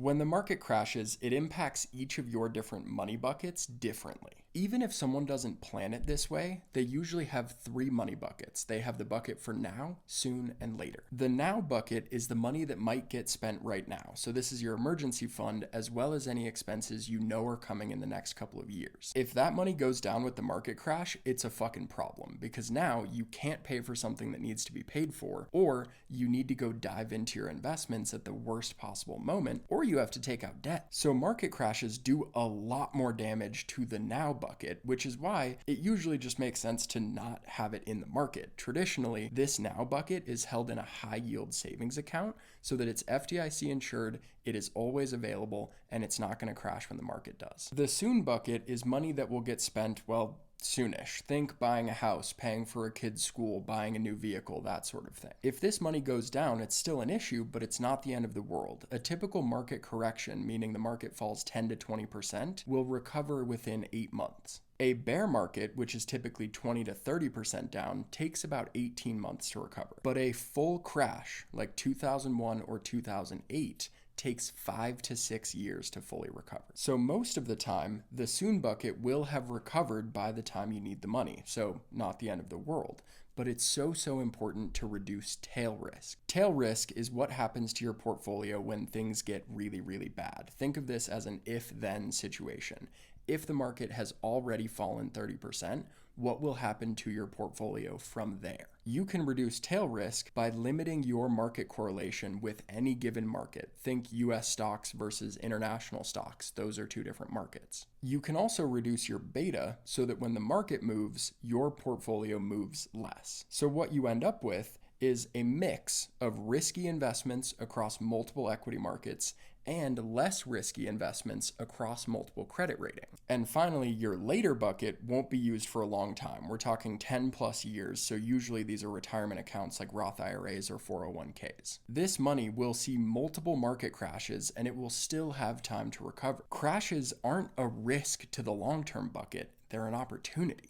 When the market crashes, it impacts each of your different money buckets differently. Even if someone doesn't plan it this way, they usually have 3 money buckets. They have the bucket for now, soon, and later. The now bucket is the money that might get spent right now. So this is your emergency fund as well as any expenses you know are coming in the next couple of years. If that money goes down with the market crash, it's a fucking problem because now you can't pay for something that needs to be paid for, or you need to go dive into your investments at the worst possible moment, or you have to take out debt. So market crashes do a lot more damage to the now bucket, which is why it usually just makes sense to not have it in the market. Traditionally, this now bucket is held in a high yield savings account so that it's FDIC insured, it is always available, and it's not going to crash when the market does. The soon bucket is money that will get spent, well, soonish. Think buying a house, paying for a kid's school, buying a new vehicle, that sort of thing. If this money goes down, it's still an issue, but it's not the end of the world. A typical market correction, meaning the market falls 10 to 20%, will recover within 8 months. A bear market, which is typically 20 to 30% down, takes about 18 months to recover. But a full crash, like 2001 or 2008, takes 5 to 6 years to fully recover. So most of the time, the soon bucket will have recovered by the time you need the money. So not the end of the world, but it's so important to reduce tail risk. Tail risk is what happens to your portfolio when things get really bad. Think of this as an if-then situation. If the market has already fallen 30%, what will happen to your portfolio from there? You can reduce tail risk by limiting your market correlation with any given market. Think US stocks versus international stocks. Those are 2 different markets. You can also reduce your beta so that when the market moves, your portfolio moves less. So what you end up with is a mix of risky investments across multiple equity markets and less risky investments across multiple credit ratings. And finally, your later bucket won't be used for a long time. We're talking 10 plus years, so usually these are retirement accounts like Roth IRAs or 401ks. This money will see multiple market crashes and it will still have time to recover. Crashes aren't a risk to the long-term bucket, they're an opportunity.